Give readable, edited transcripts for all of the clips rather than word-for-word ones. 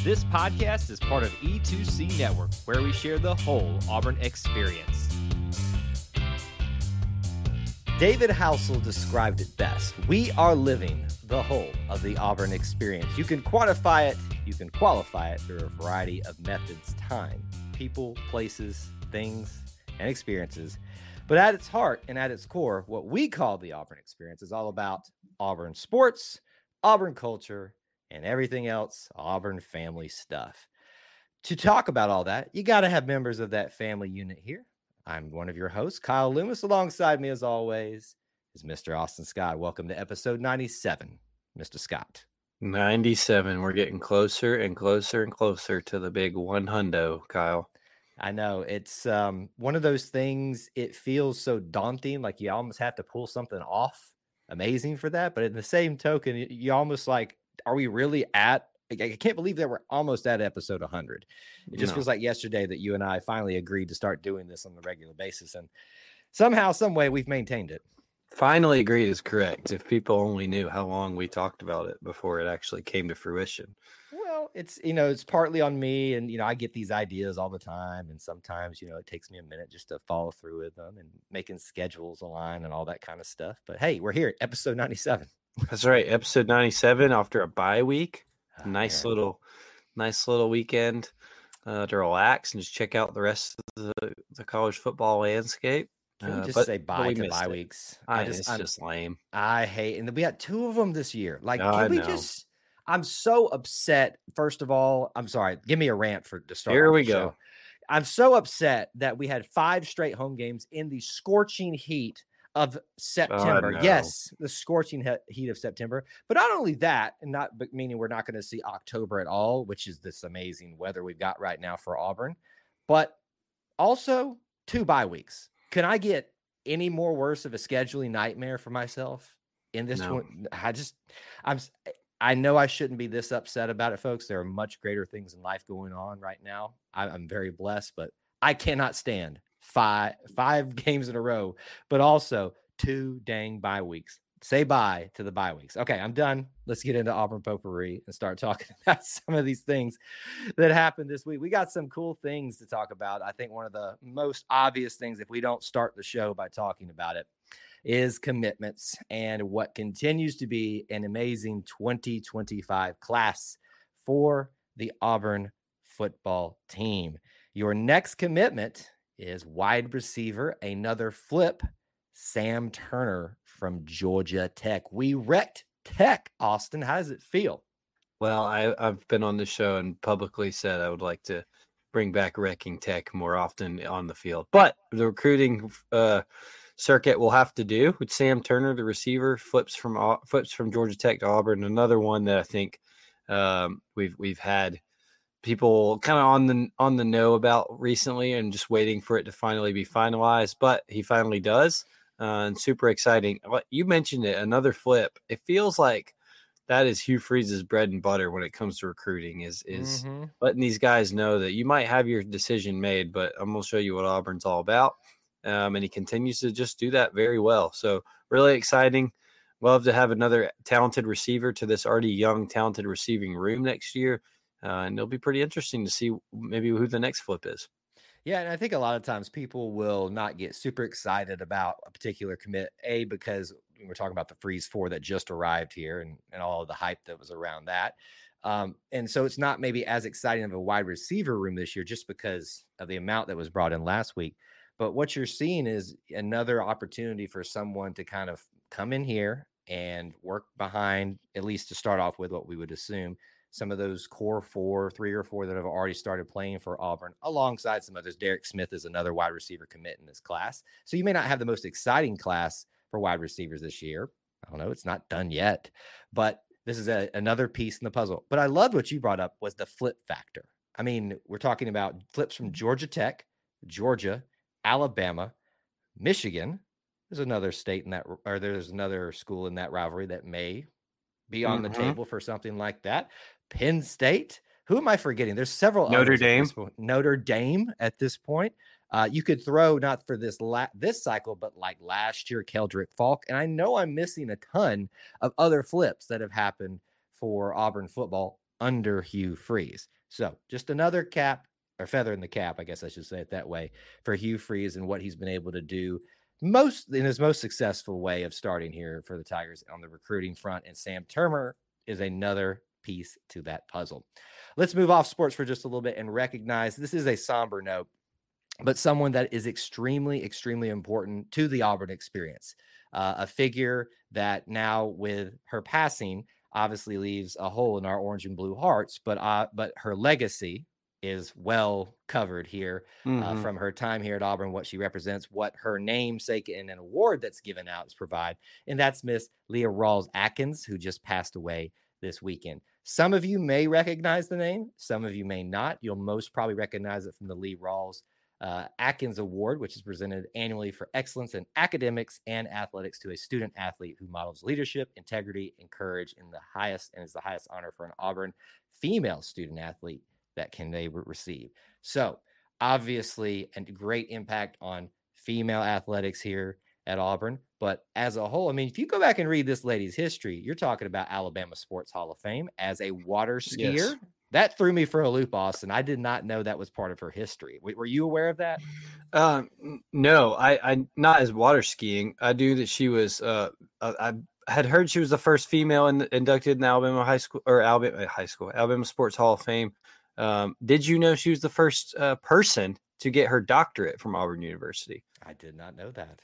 This podcast is part of E2C Network, where we share the whole Auburn experience. David Housel described it best. We are living the whole of the Auburn experience. You can quantify it, you can qualify it through a variety of methods: time, people, places, things, and experiences. But at its heart and at its core, what we call the Auburn experience is all about Auburn sports, Auburn culture, and everything else Auburn family stuff. To talk about all that, you got to have members of that family unit here. I'm one of your hosts, Kyle Loomis. Alongside me, as always, is Mr. Austin Scott. Welcome to episode 97, Mr. Scott. 97. We're getting closer and closer and closer to the big 100, Kyle. I know it's one of those things. It feels so daunting, like you almost have to pull something off amazing for that. But in the same token, you almost like, are we really at? I can't believe that we're almost at episode 100. It just feels like yesterday that you and I finally agreed to start doing this on a regular basis, and somehow, some way, we've maintained it. Finally agreed is correct. If people only knew how long we talked about it before it actually came to fruition. Well, it's partly on me, and I get these ideas all the time, and sometimes it takes me a minute just to follow through with them and making schedules align and all that kind of stuff. But hey, we're here, episode 97. That's right, episode 97 after a bye week. Oh, nice little weekend to relax and just check out the rest of the college football landscape. Can we just say bye to bye weeks? It's just lame. I hate, and we got 2 of them this year. Like, I'm so upset. First of all, I'm sorry. Give me a rant to start. Here we go. I'm so upset that we had 5 straight home games in the scorching heat of September. No. Yes, the scorching heat of September. But not only that, and not meaning we're not going to see October at all, which is this amazing weather we've got right now for Auburn, but also 2 bye weeks. Can I get any more worse of a scheduling nightmare for myself in this one? I know I shouldn't be this upset about it, folks. There are much greater things in life going on right now. I'm very blessed, but I cannot stand five games in a row, but also 2 dang bye weeks. Say bye to the bye weeks. Okay, I'm done. Let's get into Auburn potpourri and start talking about some of these things that happened this week. We got some cool things to talk about. I think one of the most obvious things, if we don't start the show by talking about it, is commitments and what continues to be an amazing 2025 class for the Auburn football team. Your next commitment is wide receiver, another flip, Sam Turner from Georgia Tech. We wrecked Tech, Austin. How does it feel? Well, I've been on the show and publicly said I would like to bring back wrecking Tech more often on the field. But the recruiting circuit will have to do with Sam Turner, the receiver, flips from Georgia Tech to Auburn. Another one that I think we've had people kind of on the know about recently and just waiting for it to finally be finalized, but he finally does. And super exciting. You mentioned it, another flip. It feels like that is Hugh Freeze's bread and butter when it comes to recruiting is letting these guys know that you might have your decision made, but I'm going to show you what Auburn's all about. And he continues to just do that very well. So really exciting. Love to have another talented receiver to this already young, talented receiving room next year. And it'll be pretty interesting to see maybe who the next flip is. Yeah, and I think a lot of times people will not get super excited about a particular commit, because we're talking about the Freeze 4 that just arrived here and all of the hype that was around that. And so it's not maybe as exciting of a wide receiver room this year just because of the amount that was brought in last week. But what you're seeing is another opportunity for someone to kind of come in here and work behind, at least to start off with what we would assume, some of those core 3 or 4 that have already started playing for Auburn alongside some others. Derek Smith is another wide receiver commit in this class. So you may not have the most exciting class for wide receivers this year. I don't know. It's not done yet, but this is another piece in the puzzle. But I loved what you brought up was the flip factor. I mean, we're talking about flips from Georgia Tech, Georgia, Alabama, Michigan. There's another state in that, or there's another school in that rivalry that may be on the table for something like that. Penn State. Who am I forgetting? There's several. Notre Dame. Notre Dame at this point. You could throw not for this cycle, but like last year, Keldrick Falk. And I know I'm missing a ton of other flips that have happened for Auburn football. under Hugh Freeze. So just another cap or feather in the cap, I guess I should say it that way, for Hugh Freeze and what he's been able to do in his most successful way of starting here for the Tigers on the recruiting front. And Sam Turner is another piece to that puzzle. Let's move off sports for just a little bit and recognize this is a somber note, but someone that is extremely, extremely important to the Auburn experience. A figure that now with her passing obviously leaves a hole in our orange and blue hearts, but her legacy is well covered here from her time here at Auburn, what she represents, what her namesake and an award that's given out is provide. And that's Miss Leah Rawls-Atkins, who just passed away this weekend. Some of you may recognize the name. Some of you may not. You'll most probably recognize it from the Lee Rawls Atkins Award, which is presented annually for excellence in academics and athletics to a student athlete who models leadership, integrity, and courage in the highest, and is the highest honor for an Auburn female student athlete that can they receive. So obviously a great impact on female athletics here at Auburn. But as a whole, I mean, if you go back and read this lady's history, you're talking about Alabama Sports Hall of Fame as a water skier. Yes. That threw me for a loop, Austin. I did not know that was part of her history. Were you aware of that? No, I not as water skiing. I knew that she was. I had heard she was the first female inducted in Alabama Alabama Sports Hall of Fame. Did you know she was the first person to get her doctorate from Auburn University? I did not know that.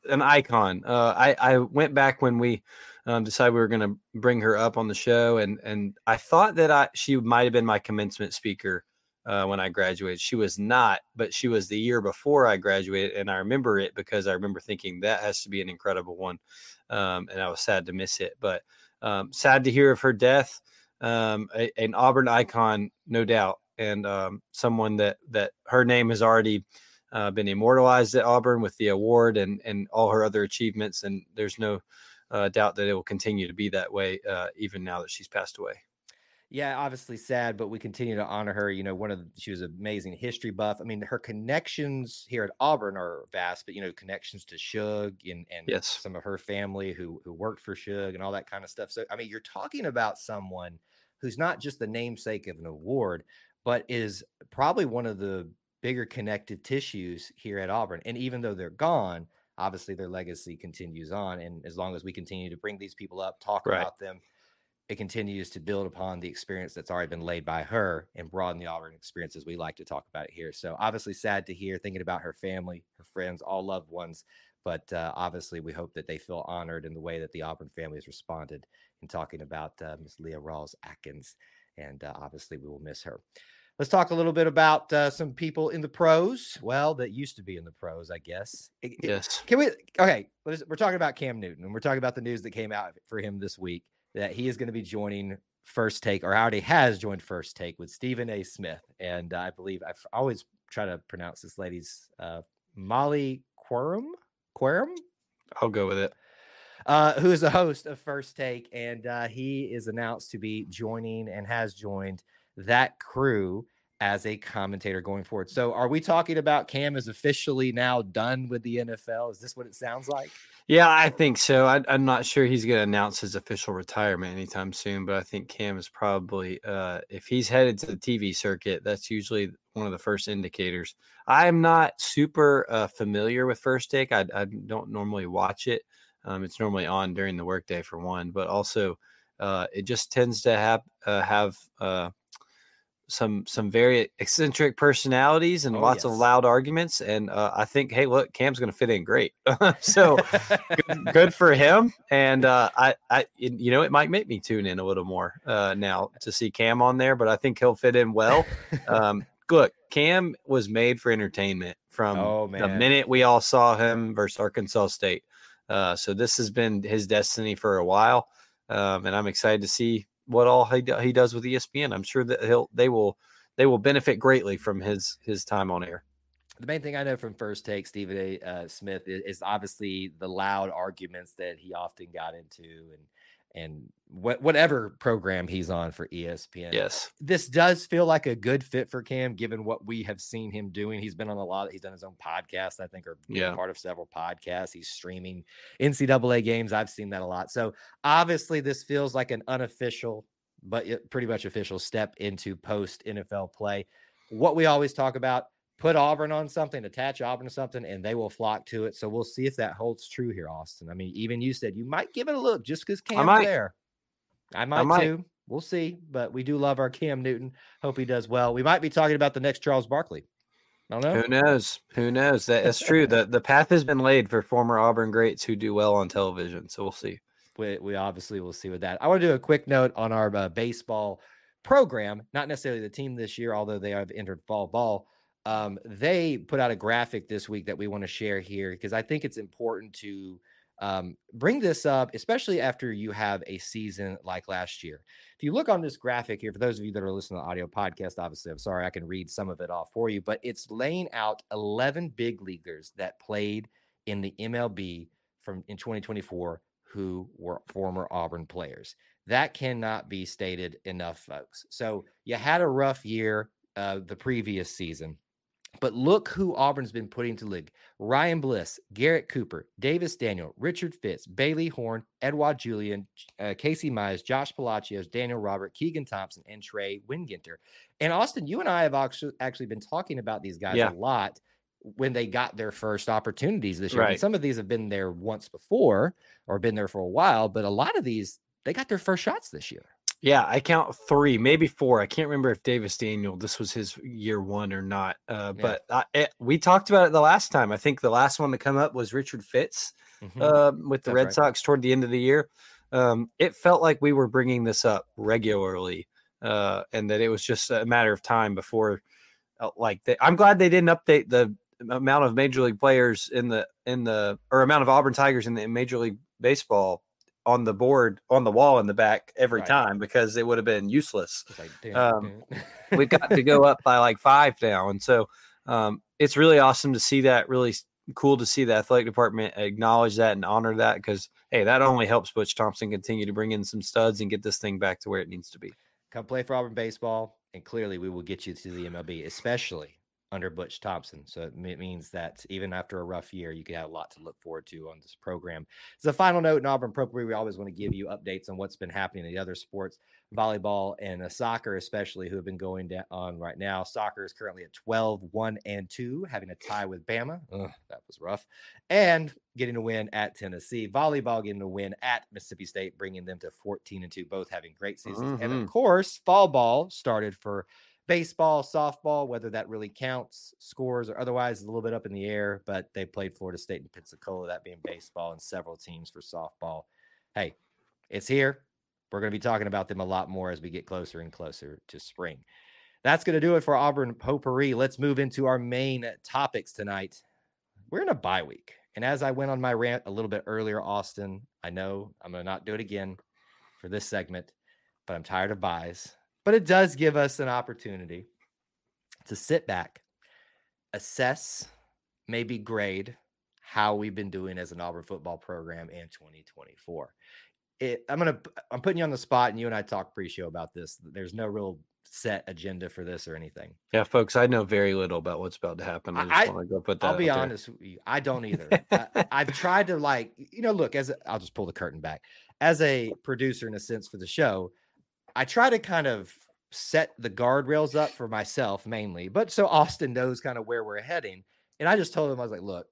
An icon. I went back when we decided we were going to bring her up on the show, and I thought that she might have been my commencement speaker when I graduated. She was not, but she was the year before I graduated, and I remember it because I remember thinking that has to be an incredible one, and I was sad to miss it. But sad to hear of her death. An Auburn icon, no doubt, and someone that her name has already been immortalized at Auburn with the award and all her other achievements, and there's no doubt that it will continue to be that way even now that she's passed away. Yeah, obviously sad, but we continue to honor her. You know, she was an amazing history buff. I mean, her connections here at Auburn are vast, but, you know, connections to Suge and yes, some of her family who worked for Suge and all that kind of stuff. So, I mean, you're talking about someone who's not just the namesake of an award, but is probably one of the bigger connected tissues here at Auburn. And even though they're gone, obviously their legacy continues on. And as long as we continue to bring these people up, talk about them, it continues to build upon the experience that's already been laid by her and broaden the Auburn experience as we like to talk about it here. So obviously sad to hear, thinking about her family, her friends, all loved ones. But obviously we hope that they feel honored in the way that the Auburn family has responded in talking about Miss Leah Rawls-Atkins. And obviously we will miss her. Let's talk a little bit about some people in the pros. Well, that used to be in the pros, I guess. Yes. Okay, we're talking about Cam Newton, and we're talking about the news that came out for him this week, that he is going to be joining First Take, or already has joined First Take with Stephen A. Smith. And I believe I always try to pronounce this lady's Molly Quorum. I'll go with it. Who is the host of First Take, and he is announced to be joining and has joined that crew as a commentator going forward. So are we talking about Cam is officially now done with the NFL? Is this what it sounds like? Yeah, I think so. I'm not sure he's going to announce his official retirement anytime soon, but I think Cam is probably, if he's headed to the TV circuit, that's usually one of the first indicators. I'm not super familiar with First Take. I don't normally watch it. It's normally on during the workday for one, but also it just tends to have some very eccentric personalities and lots of loud arguments. And I think, hey, look, Cam's going to fit in great. So good for him. And it might make me tune in a little more now to see Cam on there, but I think he'll fit in well. Look, Cam was made for entertainment from the minute we all saw him versus Arkansas State. So this has been his destiny for a while. And I'm excited to see what all he does with ESPN. I'm sure that they will benefit greatly from his time on air. The main thing I know from First Take, Stephen A. Smith, is obviously the loud arguments that he often got into, and whatever program he's on for ESPN. Yes, this does feel like a good fit for Cam, given what we have seen him doing. He's been on he's done his own podcast, I think, or part of several podcasts. He's streaming NCAA games. I've seen that a lot. So obviously this feels like an unofficial but pretty much official step into post NFL play. What we always talk about, put Auburn on something, attach Auburn to something, and they will flock to it. So we'll see if that holds true here, Austin. I mean, even you said you might give it a look just because Cam's there. I might too. We'll see, but we do love our Cam Newton. Hope he does well. We might be talking about the next Charles Barkley. I don't know. Who knows? That's true. The path has been laid for former Auburn greats who do well on television. So we'll see. We obviously will see with that. I want to do a quick note on our baseball program, not necessarily the team this year, although they have entered fall ball. They put out a graphic this week that we want to share here because I think it's important to bring this up, especially after you have a season like last year. If you look on this graphic here, for those of you that are listening to the audio podcast, obviously, I'm sorry, I can read some of it off for you, but it's laying out 11 big leaguers that played in the MLB in 2024 who were former Auburn players. That cannot be stated enough, folks. So you had a rough year the previous season. But look who Auburn's been putting to league. Ryan Bliss, Garrett Cooper, Davis Daniel, Richard Fitz, Bailey Horn, Edouard Julian, Casey Mize, Josh Palacios, Daniel Robert, Keegan Thompson, and Trey Winginter. And Austin, you and I have actually been talking about these guys a lot when they got their first opportunities this year. Right. I mean, some of these have been there once before or been there for a while, but a lot of these, they got their first shots this year. Yeah, I count 3, maybe 4. I can't remember if Davis Daniel, this was his year 1 or not. But we talked about it the last time. I think the last one to come up was Richard Fitz with the Red Sox toward the end of the year. It felt like we were bringing this up regularly and that it was just a matter of time before I'm glad they didn't update the amount of major league players or amount of Auburn Tigers in the Major League Baseball on the board, on the wall in the back every time, because it would have been useless. We've got to go up by like 5 now. And so it's really awesome to see that, really cool to see the athletic department acknowledge that and honor that, because, hey, that only helps Butch Thompson continue to bring in some studs and get this thing back to where it needs to be. Come play for Auburn baseball, and clearly we will get you to the MLB, especially under Butch Thompson. So it means that even after a rough year, you can have a lot to look forward to on this program. As a final note in Auburn Potpourri, we always want to give you updates on what's been happening in the other sports, volleyball and soccer, especially, who have been going on right now. Soccer is currently at 12-1-2, having a tie with Bama. That was rough. And getting a win at Tennessee. Volleyball getting a win at Mississippi State, bringing them to 14-2, both having great seasons. And of course, fall ball started for baseball, softball, whether that really counts, scores or otherwise, is a little bit up in the air, but they played Florida State and Pensacola, that being baseball, and several teams for softball. Hey, it's here. We're going to be talking about them a lot more as we get closer and closer to spring. That's going to do it for Auburn Potpourri. Let's move into our main topics tonight. We're in a bye week. And as I went on my rant a little bit earlier, Austin, I know I'm going to not do it again for this segment, but I'm tired of byes. But it does give us an opportunity to sit back, assess, maybe grade how we've been doing as an Auburn football program in 2024. I'm putting you on the spot, and you and I talked pre-show about this. There's no real set agenda for this or anything. Yeah, folks, I know very little about what's about to happen. I just want to go put that I'll be honest with you. I don't either. I've tried to look, I'll just pull the curtain back. As a producer, in a sense, for the show, I try to kind of set the guardrails up for myself mainly, but so Austin knows kind of where we're heading. And I just told him, I was like, look,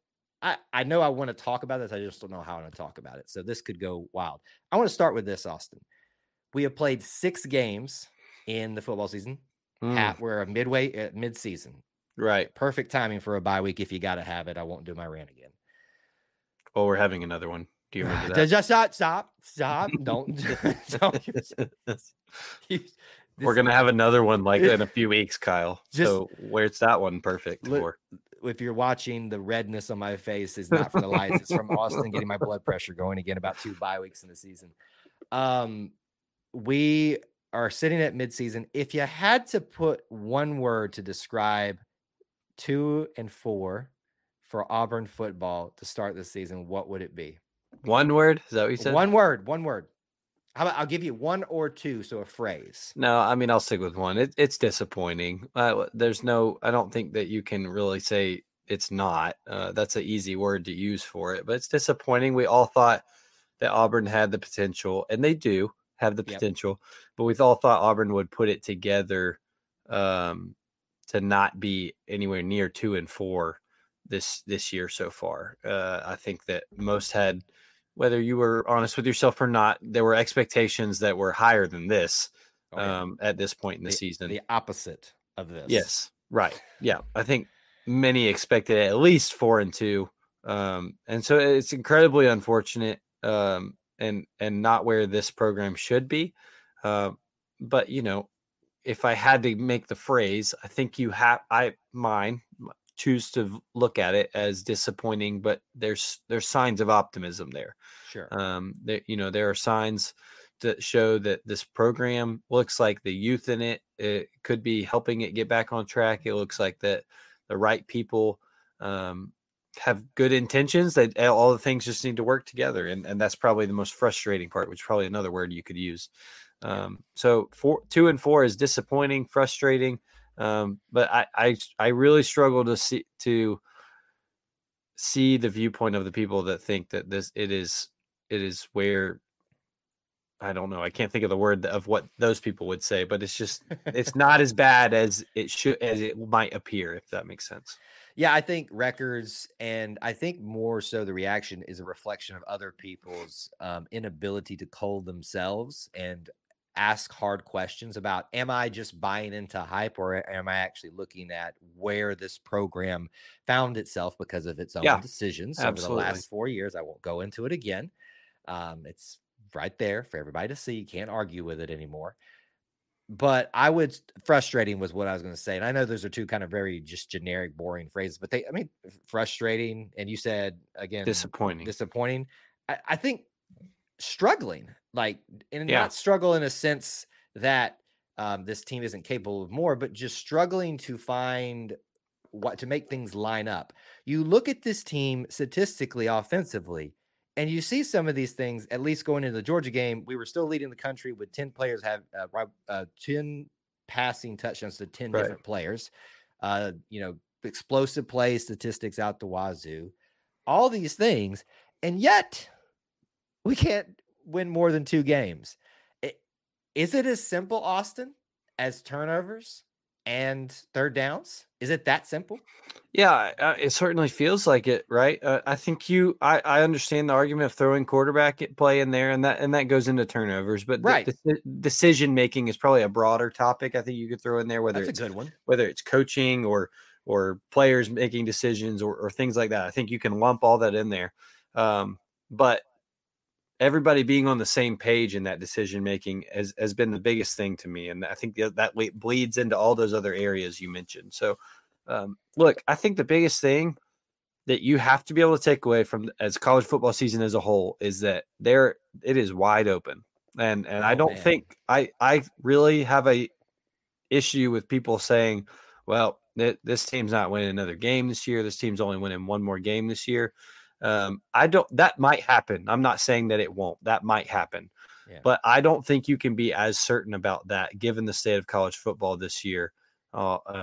I know I want to talk about this. I just don't know how I want to talk about it. So this could go wild. I want to start with this, Austin. We have played 6 games in the football season. We're mid-season. Right. Perfect timing for a bye week if you got to have it. I won't do my rant again. Oh, we're having another one. Do you remember that? Just stop. Don't. We're going to have another one like in a few weeks, Kyle. So where's that one perfect for? If you're watching, the redness on my face is not from the lights. It's from Austin getting my blood pressure going again about 2 bye weeks in the season. We are sitting at midseason. If you had to put one word to describe 2 and 4 for Auburn football to start this season, what would it be? One word? Is that what you said? One word. How about I'll give you 1 or 2, so a phrase. No, I mean, I'll stick with 1. It's disappointing. I don't think that you can really say it's not. That's an easy word to use for it, but it's disappointing. We all thought that Auburn had the potential, and they do, have the Yep. potential, but we all thought Auburn would put it together to not be anywhere near 2-4 this year so far. I think that most had, whether you were honest with yourself or not, there were expectations that were higher than this at this point in the season. The opposite of this. Yes, right. Yeah, I think many expected at least 4-2, and so it's incredibly unfortunate, and not where this program should be. But if I had to make the phrase, I think choose to look at it as disappointing, but there's signs of optimism there. Sure. There are signs that show that this program looks like the youth in it could be helping it get back on track. It looks like that the right people have good intentions, that all the things just need to work together. And that's probably the most frustrating part, which is probably another word you could use. So 2-4 is disappointing, frustrating. But I really struggle to see the viewpoint of the people that think that it is where, I don't know, I can't think of the word of what those people would say, but it's not as bad as it might appear, if that makes sense. Yeah, I think records, and I think more so the reaction is a reflection of other people's inability to cull themselves and ask hard questions about, am I just buying into hype, or am I actually looking at where this program found itself because of its own decisions over the last 4 years? I won't go into it again. It's right there for everybody to see. You can't argue with it anymore. But frustrating was what I was going to say. And I know those are two kind of very just generic, boring phrases, but frustrating. And you said, again, disappointing. I think struggling, not struggle in a sense that this team isn't capable of more, but just struggling to find to make things line up. You look at this team statistically, offensively, and you see some of these things. At least going into the Georgia game, we were still leading the country with 10 players have 10 passing touchdowns to 10 different players. Explosive play statistics out the wazoo, all these things, and yet we can't win more than 2 games. Is it as simple, Austin, as turnovers and third downs? Is it that simple? Yeah, it certainly feels like it, right? I think I understand the argument of throwing quarterback play in there, and that goes into turnovers. But decision making is probably a broader topic. I think you could throw in there, whether it's a good one, whether it's coaching or players making decisions or things like that. I think you can lump all that in there. But everybody being on the same page in that decision making has been the biggest thing to me, and I think that bleeds into all those other areas you mentioned. So. Look, I think the biggest thing that you have to be able to take away from as college football season as a whole is that it is wide open. And I don't think I really have a issue with people saying, well, this team's not winning another game this year. This team's only winning one more game this year. That might happen. I'm not saying that it won't. That might happen. Yeah. But I don't think you can be as certain about that given the state of college football this year.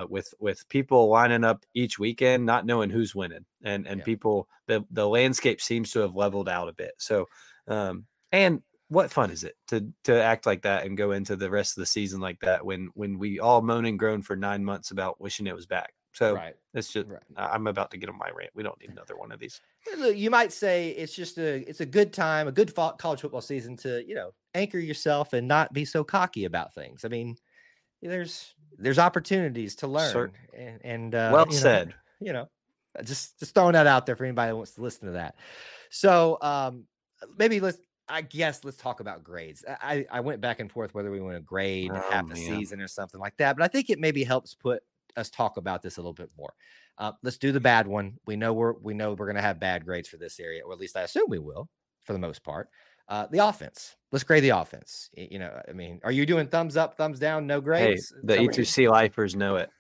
With people lining up each weekend, not knowing who's winning, and people, the landscape seems to have leveled out a bit. So, and what fun is it to act like that and go into the rest of the season like that when we all moan and groan for 9 months about wishing it was back. So it's just I'm about to get on my rant. We don't need another one of these. You might say it's a good time, a good college football season to anchor yourself and not be so cocky about things. I mean, there's opportunities to learn, and well said. Just throwing that out there for anybody that wants to listen to that. So maybe let's talk about grades. I went back and forth whether we want to grade half a season or something like that, but I think it maybe helps put us talk about this a little bit more. Let's do the bad one. We know we're going to have bad grades for this area, or at least I assume we will for the most part. The offense. Let's grade the offense. I mean, are you doing thumbs up, thumbs down, no grades? Hey, the E2C lifers know it.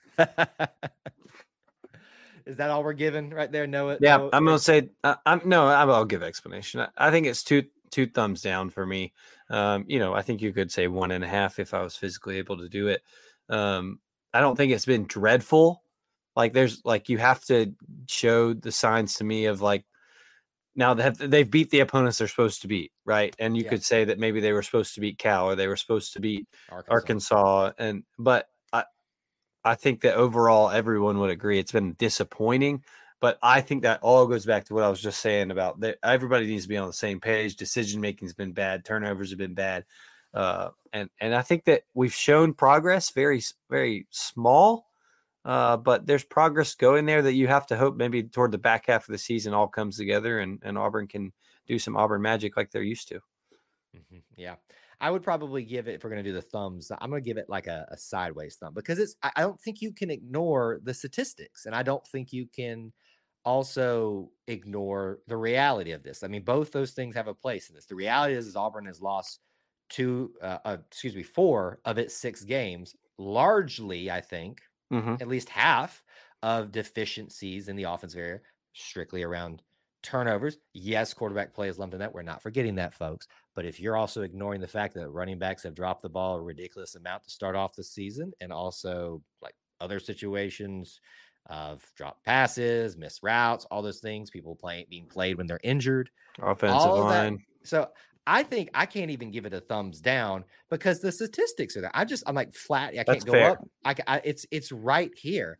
Is that all we're giving right there? Know it? Yeah, I'm going to say, I'll give explanation. I think it's two thumbs down for me. I think you could say 1.5 if I was physically able to do it. I don't think it's been dreadful. You have to show the signs to me of Now they've beat the opponents they're supposed to beat, right? And you Yeah. could say that maybe they were supposed to beat Cal or they were supposed to beat Arkansas. But I think that overall everyone would agree it's been disappointing. But I think that all goes back to what I was just saying about that everybody needs to be on the same page. Decision making has been bad. Turnovers have been bad. And I think that we've shown progress, very, very small, but there's progress going there that you have to hope maybe toward the back half of the season all comes together and Auburn can do some Auburn magic like they're used to. Yeah. I would probably give it, if we're going to do the thumbs, I'm going to give it like a sideways thumb because I don't think you can ignore the statistics, and I don't think you can also ignore the reality of this. I mean, both those things have a place in this. The reality is Auburn has lost 4 of its 6 games, largely, I think, at least half of deficiencies in the offensive area, strictly around turnovers. Yes, quarterback play is lumped in that. We're not forgetting that, folks. But if you're also ignoring the fact that running backs have dropped the ball a ridiculous amount to start off the season, and also like other situations of drop passes, missed routes, all those things, people being played when they're injured, Offensive line. That. So I think I can't even give it a thumbs down because the statistics are there. I'm like flat. I can't go fair. up. It's right here.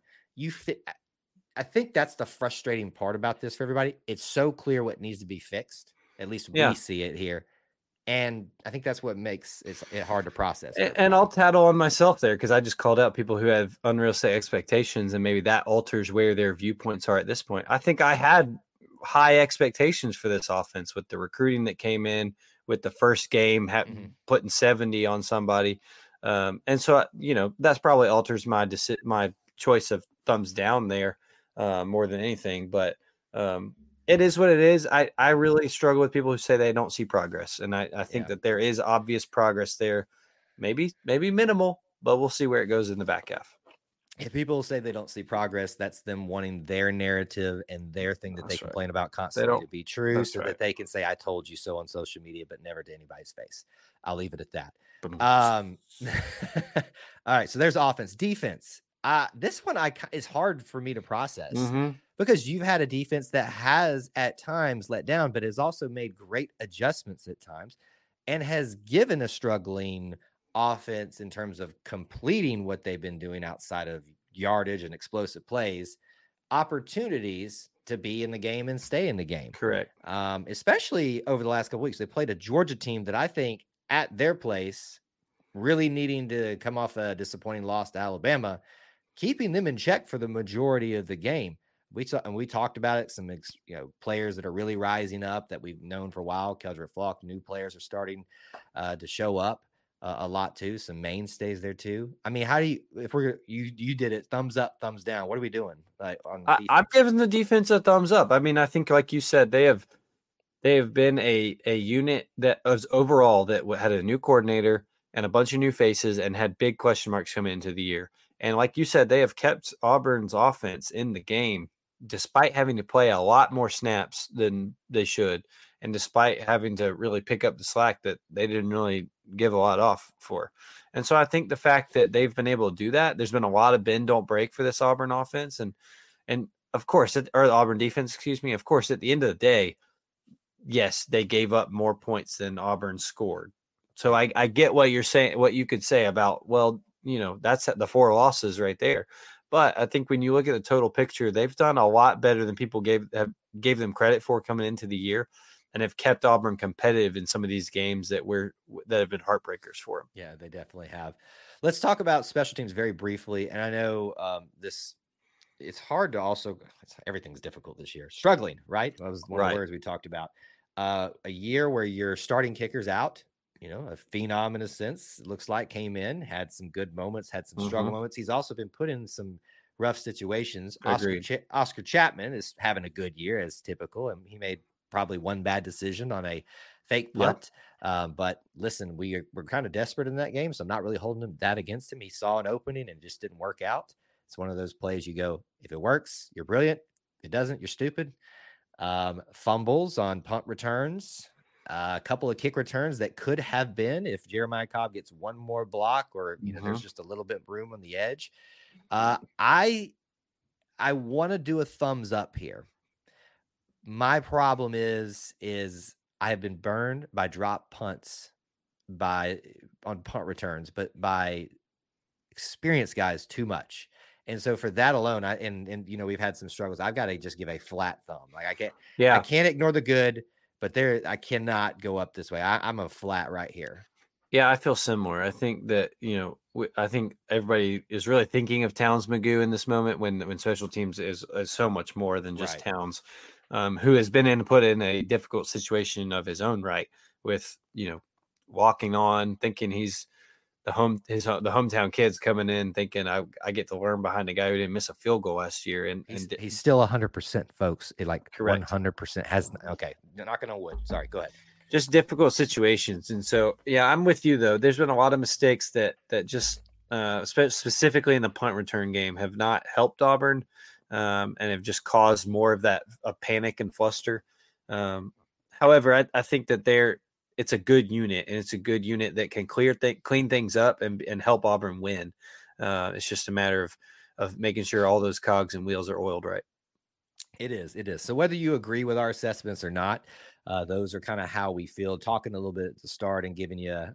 I think that's the frustrating part about this for everybody. It's so clear what needs to be fixed. At least we see it here. And I think that's what makes it hard to process. And I'll tattle on myself there because I just called out people who have unrealistic expectations, and maybe that alters where their viewpoints are at this point. I think I had high expectations for this offense with the recruiting that came in, with the first game putting 70 on somebody. And so, that's probably alters my choice of thumbs down there more than anything. But it is what it is. I really struggle with people who say they don't see progress. And I think that there is obvious progress there. Maybe minimal, but we'll see where it goes in the back half. If people say they don't see progress, that's them wanting their narrative and their thing that they complain about constantly to be true so that they can say, I told you so on social media, but never to anybody's face. I'll leave it at that. All right. So there's offense. Defense. This one is hard for me to process because you've had a defense that has at times let down, but has also made great adjustments at times and has given a struggling offense in terms of completing what they've been doing outside of yardage and explosive plays, opportunities to be in the game and stay in the game. Correct. Especially over the last couple weeks, they played a Georgia team that I think at their place, really needing to come off a disappointing loss to Alabama, keeping them in check for the majority of the game. We talked about it. Some players that are really rising up that we've known for a while. Keldrick Flock, new players are starting to show up a lot too. Some mainstays there too. I mean, how do you did it? Thumbs up, thumbs down. What are we doing? I'm giving the defense a thumbs up. I mean, I think like you said, they have been a unit that was overall that had a new coordinator and a bunch of new faces and had big question marks coming into the year. And like you said, they have kept Auburn's offense in the game despite having to play a lot more snaps than they should. And despite having to really pick up the slack that they didn't really give a lot off for. And so I think the fact that they've been able to do that, there's been a lot of bend, don't break for this Auburn offense. And of course, or the Auburn defense, of course, at the end of the day, yes, they gave up more points than Auburn scored. So I get what you're saying, what you could say about, well, that's the 4 losses right there. But I think when you look at the total picture, they've done a lot better than people gave them credit for coming into the year, and have kept Auburn competitive in some of these games that have been heartbreakers for them. Yeah, they definitely have. Let's talk about special teams very briefly. And I know it's hard to also, everything's difficult this year. Struggling, right? That was one of the words we talked about. A year where your starting kicker's out, a phenom in a sense, it looks like, came in, had some good moments, had some struggle moments. He's also been put in some rough situations. Oscar Chapman is having a good year as typical, and he made probably one bad decision on a fake punt. But listen, we're kind of desperate in that game, so I'm not really holding that against him. He saw an opening and just didn't work out. It's one of those plays you go, if it works, you're brilliant. If it doesn't, you're stupid. Fumbles on punt returns. A couple of kick returns that could have been if Jeremiah Cobb gets one more block or, there's just a little bit of room on the edge. I want to do a thumbs up here My problem is I have been burned by drop punts on punt returns, but by experienced guys too much. And so for that alone, and we've had some struggles. I've got to just give a flat thumb. Like I can't ignore the good, but I cannot go up this way. I'm a flat right here. Yeah, I feel similar. I think that, I think everybody is really thinking of Towns Magoo in this moment when special teams is so much more than just Towns, who has been put in a difficult situation of his own right with, walking on, thinking he's the hometown kids coming in thinking I get to learn behind a guy who didn't miss a field goal last year. And he's still 100%, folks. Correct. 100% okay. Knocking on wood. Sorry, go ahead. Just difficult situations. And so, yeah, I'm with you though. There's been a lot of mistakes that just specifically in the punt return game have not helped Auburn and have just caused more of that panic and fluster. However, I think that it's a good unit, and it's a good unit that can clean things up and help Auburn win. It's just a matter of making sure all those cogs and wheels are oiled right. It is. So whether you agree with our assessments or not, those are kind of how we feel. Talking a little bit at the start and giving you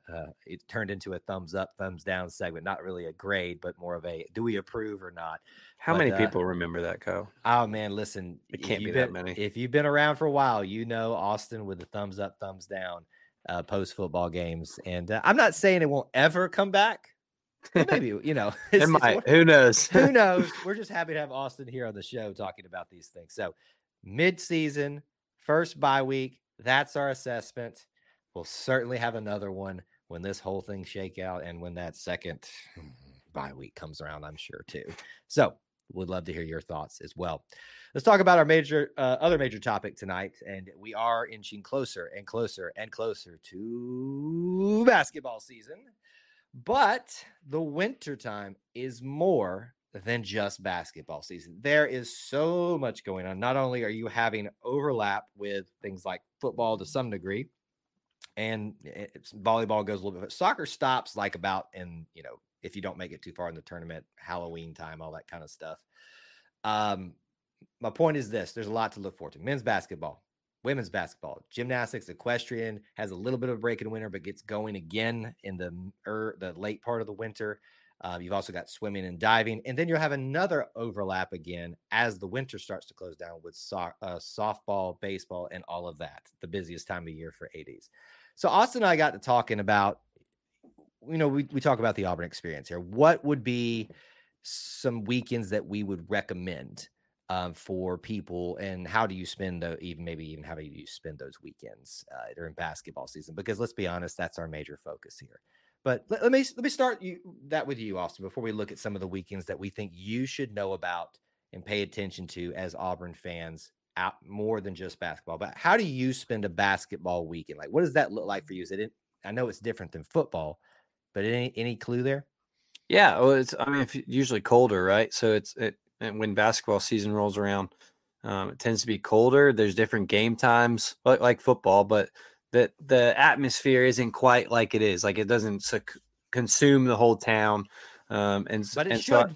it turned into a thumbs up, thumbs down segment. Not really a grade, but more of a do we approve or not. How many people remember that, Kyle? Oh man, listen, it can't be that many. If you've been around for a while, Austin with the thumbs up, thumbs down post football games. And I'm not saying it won't ever come back. Maybe, it might. Who knows? Who knows? We're just happy to have Austin here on the show talking about these things. So mid-season, first bye week, that's our assessment. We'll certainly have another one when this whole thing shake out and when that second bye week comes around, I'm sure too. So we'd love to hear your thoughts as well. Let's talk about our other major topic tonight. And we are inching closer and closer and closer to basketball season. But the wintertime is more than just basketball season. There is so much going on. Not only are you having overlap with things like football to some degree, and volleyball goes a little bit, but soccer stops like about if you don't make it too far in the tournament, Halloween time, all that kind of stuff. My point is this: there's a lot to look forward to. Men's basketball, women's basketball, gymnastics, equestrian has a little bit of a break in winter, but gets going again in the late part of the winter. You've also got swimming and diving, and then you'll have another overlap again as the winter starts to close down with softball, baseball, and all of that. The busiest time of year for ADs. So Austin and I got to talking about, we talk about the Auburn experience here. What would be some weekends that we would recommend for people, and how do you spend how do you spend those weekends during basketball season? Because let's be honest, that's our major focus here. But let me start that with you, Austin, before we look at some of the weekends that we think you should know about and pay attention to as Auburn fans, out more than just basketball. But how do you spend a basketball weekend? Like, what does that look like for you? I know it's different than football, but any clue there? Yeah, well, it's usually colder, right? So and when basketball season rolls around, it tends to be colder. There's different game times, like football, but the atmosphere isn't quite like it is. Like, it doesn't consume the whole town. But it should. So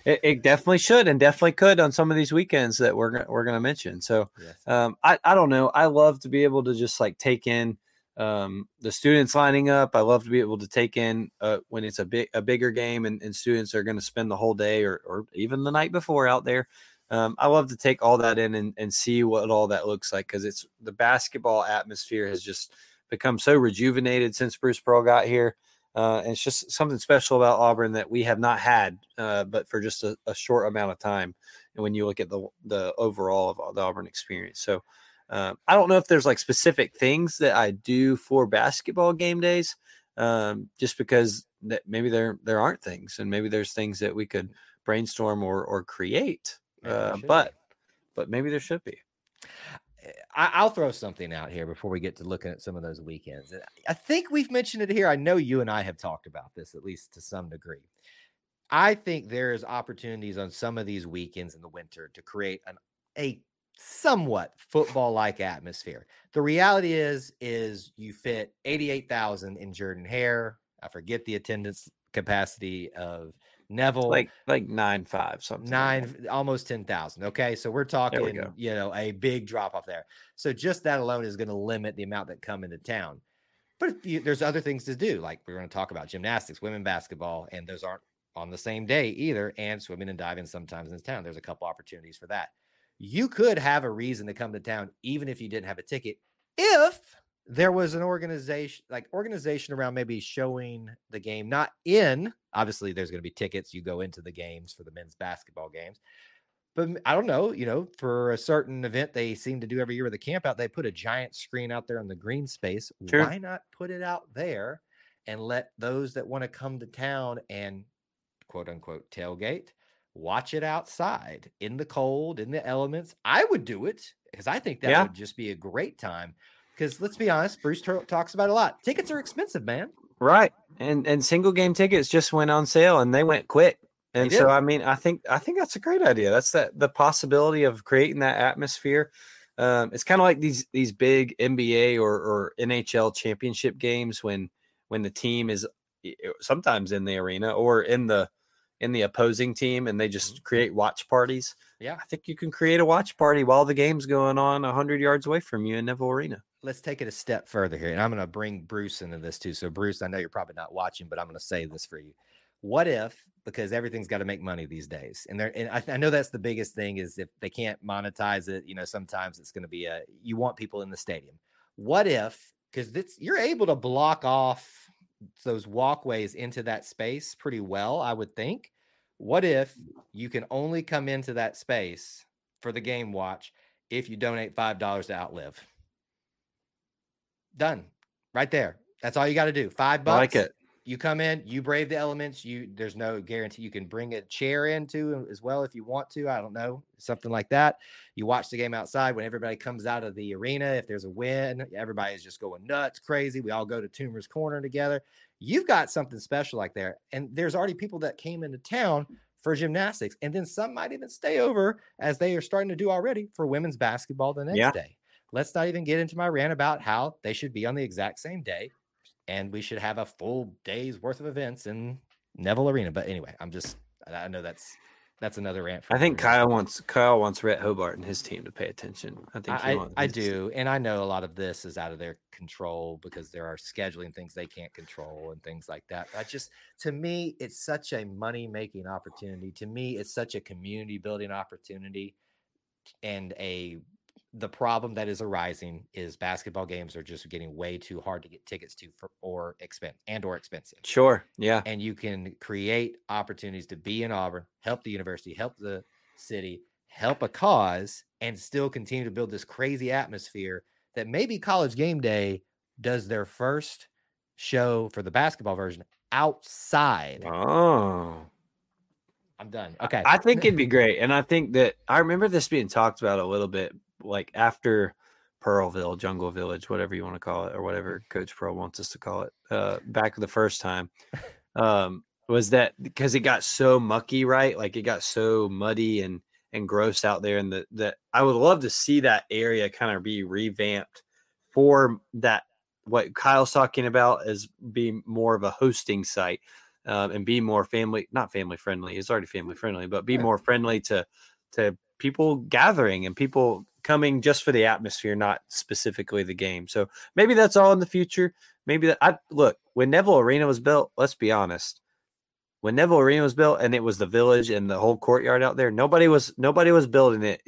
it definitely should, and definitely could on some of these weekends that we're going to mention. So yes. I don't know. I love to be able to just like take in the students lining up. I love to be able to take in when it's a bigger game and students are going to spend the whole day or even the night before out there. I love to take all that in and see what all that looks like, because the basketball atmosphere has just become so rejuvenated since Bruce Pearl got here. And it's just something special about Auburn that we have not had, but for just a short amount of time. And when you look at the overall of the Auburn experience. So I don't know if there's like specific things that I do for basketball game days, just because that maybe there aren't things, and maybe there's things that we could brainstorm or create. But maybe there should be. I'll throw something out here before we get to looking at some of those weekends. I think we've mentioned it here. I know you and I have talked about this, at least to some degree. I think there's opportunities on some of these weekends in the winter to create a somewhat football-like atmosphere. The reality is you fit 88,000 in Jordan Hare. I forget the attendance capacity of Neville. like 9,500 something. Almost 10,000. Okay, so we're There we talking, go. a big drop off there. So just that alone is going to limit the amount that come into town. But there's other things to do, like we're going to talk about gymnastics, women basketball, and those aren't on the same day either. And swimming and diving sometimes in town. There's a couple opportunities for that. You could have a reason to come to town, even if you didn't have a ticket, if there was an organization around maybe showing the game, not in, obviously there's going to be tickets. You go into the games for the men's basketball games. But I don't know, for a certain event they seem to do every year with a camp out, they put a giant screen out there in the green space. Sure. Why not put it out there and let those that want to come to town and quote unquote tailgate, watch it outside in the cold, in the elements? I would do it because I think that would just be a great time. Because let's be honest, Bruce talks about it a lot. Tickets are expensive, man. Right. And single game tickets just went on sale and they went quick. And so, I mean, I think that's a great idea. That's the possibility of creating that atmosphere. It's kind of like these big NBA or NHL championship games when the team is sometimes in the arena or in the opposing team, and they just create watch parties. Yeah, I think you can create a watch party while the game's going on 100 yards away from you in Neville Arena. Let's take it a step further here, and I'm going to bring Bruce into this too. So, Bruce, I know you're probably not watching, but I'm going to say this for you. What if, because everything's got to make money these days, and I know that's the biggest thing, is if they can't monetize it, sometimes it's going to be you want people in the stadium. What if, because you're able to block off those walkways into that space pretty well, I would think. What if you can only come into that space for the game watch if you donate $5 to Outlive? Done. Right there. That's all you got to do. $5. I like it. You come in, you brave the elements. There's no guarantee. You can bring a chair in too as well if you want to. I don't know, something like that. You watch the game outside. When everybody comes out of the arena, if there's a win, everybody's just going nuts, crazy. We all go to Toomer's Corner together. You've got something special like there. And there's already people that came into town for gymnastics. And then some might even stay over, as they are starting to do already, for women's basketball the next day. Let's not even get into my rant about how they should be on the exact same day. And we should have a full day's worth of events in Neville Arena. But anyway, I know that's another rant. I think Kyle wants Rhett Hobart and his team to pay attention. I do. And I know a lot of this is out of their control because there are scheduling things they can't control and things like that. To me, it's such a money-making opportunity. To me, it's such a community building opportunity. And the problem that is arising is basketball games are just getting way too hard to get tickets to or expensive. Sure. Yeah. And you can create opportunities to be in Auburn, help the university, help the city, help a cause, and still continue to build this crazy atmosphere that maybe College Game Day does their first show for the basketball version outside. Oh. I'm done. Okay. I think it'd be great. And I think that I remember this being talked about a little bit, like after Pearlville, Jungle Village, whatever you want to call it, or whatever Coach Pearl wants us to call it, back the first time, was that because it got so mucky, right? Like it got so muddy and gross out there. And that I would love to see that area kind of be revamped for that, what Kyle's talking about as being more of a hosting site, and be more not family friendly. It's already family friendly, but be more friendly to people gathering and people coming just for the atmosphere, not specifically the game. So maybe that's all in the future. Maybe look, when Neville Arena was built, let's be honest, when Neville Arena was built and it was the village and the whole courtyard out there, nobody was building it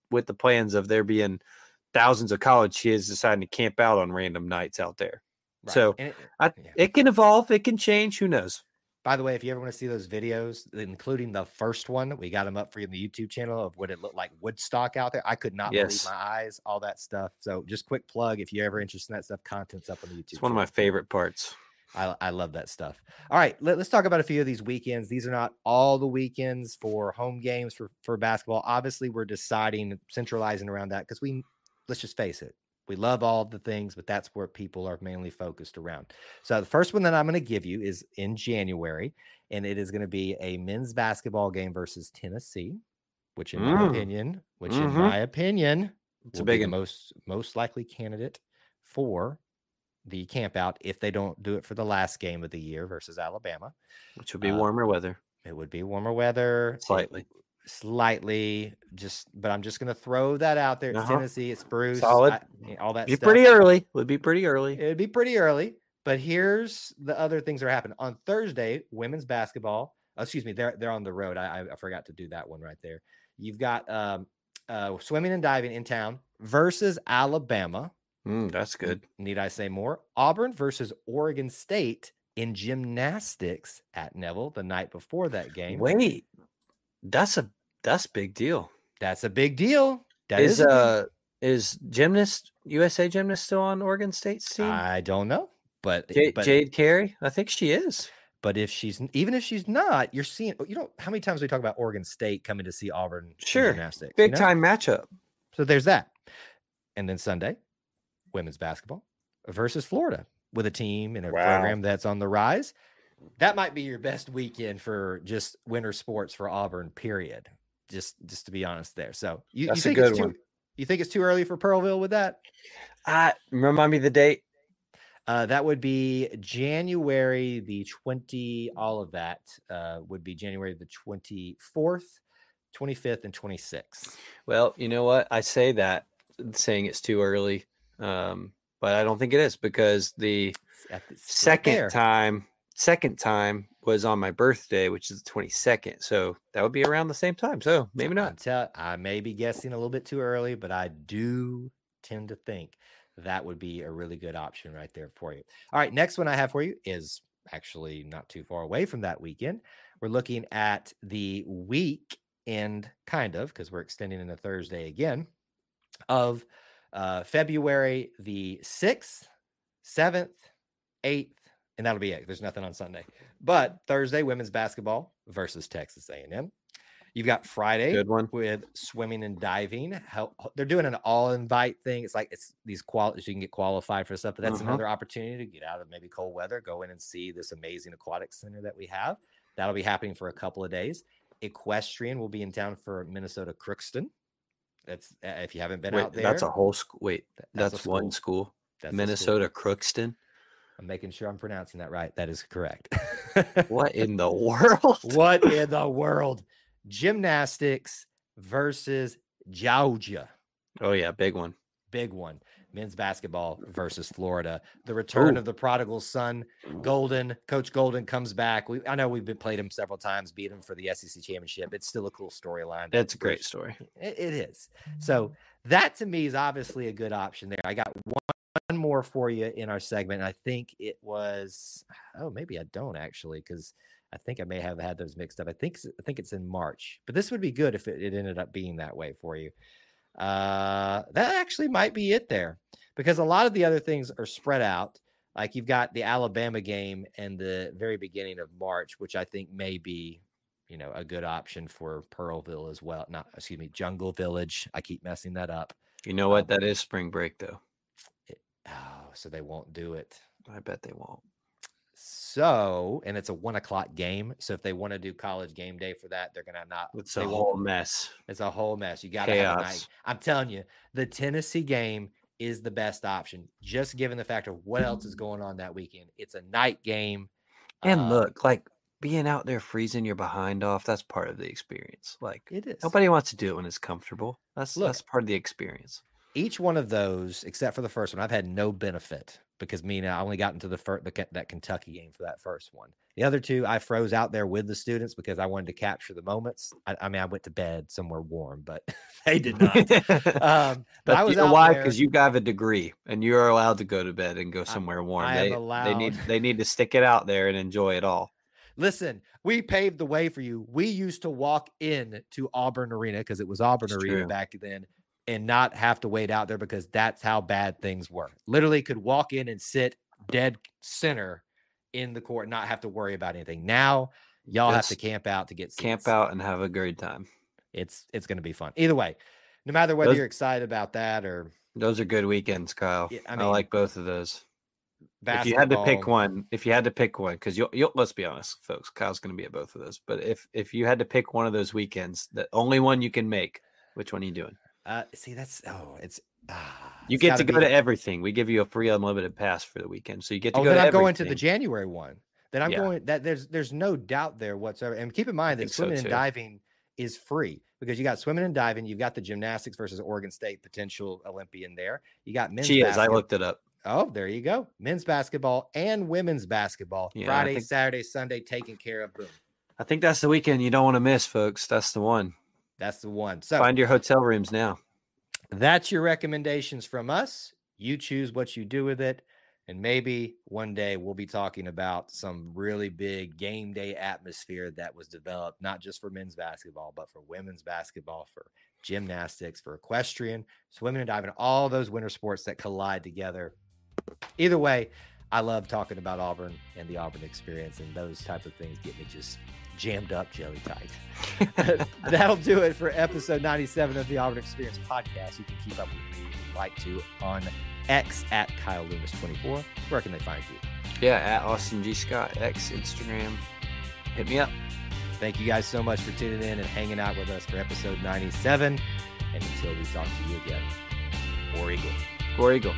with the plans of there being thousands of college kids deciding to camp out on random nights out there. Right. So it can evolve. It can change. Who knows? By the way, if you ever want to see those videos, including the first one, we got them up for you on the YouTube channel of what it looked like Woodstock out there. I could not believe my eyes, all that stuff. So just quick plug, if you're ever interested in that stuff, content's up on the YouTube It's one of my favorite parts. I love that stuff. All right, let's talk about a few of these weekends. These are not all the weekends for home games for basketball. Obviously, we're deciding, centralizing around that because let's just face it, we love all the things, but that's where people are mainly focused around. So the first one that I'm going to give you is in January, and it is going to be a men's basketball game versus Tennessee, which in my opinion, it's a big one. Most likely candidate for the camp out if they don't do it for the last game of the year versus Alabama. Which would be warmer weather. It would be warmer weather. Slightly, but I'm just going to throw that out there. It's Tennessee, it's Bruce, solid, all that stuff. Pretty early. Would be pretty early. It'd be pretty early. But here's the other things that are happening on Thursday. Women's basketball. Excuse me, they're on the road. I forgot to do that one right there. You've got swimming and diving in town versus Alabama. That's good. Need I say more? Auburn versus Oregon State in gymnastics at Neville the night before that game. Wait. That's big deal. That's a big deal. Is USA Gymnast still on Oregon State's team? I don't know, but Jade Carey, I think she is. But if she's not, you're seeing. How many times we talk about Oregon State coming to see Auburn gymnastics? Big time matchup. So there's that, and then Sunday, women's basketball versus Florida with a team and a program that's on the rise. That might be your best weekend for just winter sports for Auburn, period. Just to be honest there. So you think it's too, you think it's too early for Pearlville with that? Remind me the date. That would be January the 20. All of that would be January the 24th, 25th, and 26th. Well, you know what? I say that saying it's too early, but I don't think it is because the second time was on my birthday, which is the 22nd. So that would be around the same time. So maybe not. I may be guessing a little bit too early, but I do tend to think that would be a really good option right there for you. All right. Next one I have for you is actually not too far away from that weekend. We're looking at the weekend, kind of, because we're extending into Thursday again, of February the 6th, 7th, 8th, and that'll be it. There's nothing on Sunday. But Thursday, women's basketball versus Texas A&M. You've got Friday with swimming and diving. They're doing an all-invite thing. It's like it's these so you can get qualified for stuff. But that's another opportunity to get out of maybe cold weather, go in and see this amazing aquatic center that we have. That'll be happening for a couple of days. Equestrian will be in town for Minnesota Crookston. That's if you haven't been out there. That's a whole school. That's one school. That's Minnesota Crookston. I'm making sure I'm pronouncing that right. That is correct. What in the world? What in the world? Gymnastics versus Georgia. Oh, yeah. Big one. Big one. Men's basketball versus Florida. The return of the prodigal son, Golden. Coach Golden comes back. I know we've played him several times, beat him for the SEC championship. It's still a cool storyline. That's a great story. It is. So that to me is obviously a good option there. I got one more for you in our segment. I think it was, maybe I don't actually, because I think I may have had those mixed up. I think it's in March, but this would be good if it ended up being that way for you. That actually might be it there, because a lot of the other things are spread out. Like you've got the Alabama game and the very beginning of March, which I think may be, a good option for Pearlville as well. Jungle Village. I keep messing that up. You know what? That is spring break though. So they won't do it. I bet they won't. So, and it's a 1:00 game. So if they want to do college game day for that, they're gonna not. It's a whole mess. It's a whole mess. You got to have a night. I'm telling you, the Tennessee game is the best option. Just given the fact of what else is going on that weekend, it's a night game. And look, like being out there freezing your behind off, that's part of the experience. Like it is. Nobody wants to do it when it's comfortable. That's part of the experience. Each one of those, except for the first one, I've had no benefit because I only got into that Kentucky game for that first one. The other two, I froze out there with the students because I wanted to capture the moments. I went to bed somewhere warm, but they did not. But I was why? Because you got a degree and you're allowed to go to bed and go somewhere warm. They need to stick it out there and enjoy it all. Listen, we paved the way for you. We used to walk in to Auburn Arena because it was Auburn Arena back then, and not have to wait out there because that's how bad things were. Literally could walk in and sit dead center in the court, not have to worry about anything. Now y'all have to camp out to get seats. Camp out and have a great time. It's going to be fun. Either way, no matter whether you're excited about that or. Those are good weekends, Kyle. I like both of those. Basketball. If you had to pick one, because you'll let's be honest, folks, Kyle's going to be at both of those. But if you had to pick one of those weekends, the only one you can make, which one are you doing? See, You get to go to everything. We give you a free unlimited pass for the weekend, so you get to go to then I'm everything. going to the January one. Then I'm going. That there's no doubt there whatsoever. And keep in mind that swimming and diving is free because you got swimming and diving. You've got the gymnastics versus Oregon State potential Olympian there. You got men's. I looked it up. Oh, there you go. Men's basketball and women's basketball. Yeah, Friday, Saturday, Sunday, taken care of. Boom. I think that's the weekend you don't want to miss, folks. That's the one. That's the one. So find your hotel rooms now. That's your recommendations from us. You choose what you do with it. And maybe one day we'll be talking about some really big game day atmosphere that was developed, not just for men's basketball, but for women's basketball, for gymnastics, for equestrian, swimming and diving, all those winter sports that collide together. Either way, I love talking about Auburn and the Auburn experience, and those type of things get me just jammed up, jelly tight. That'll do it for episode 97 of the Auburn Experience podcast. You can keep up with me if you'd like to on X at Kyle Loomis 24. Where can they find you? Yeah, at Austin G. Scott, X, Instagram. Hit me up. Thank you guys so much for tuning in and hanging out with us for episode 97. And until we talk to you again, War Eagle. War Eagle.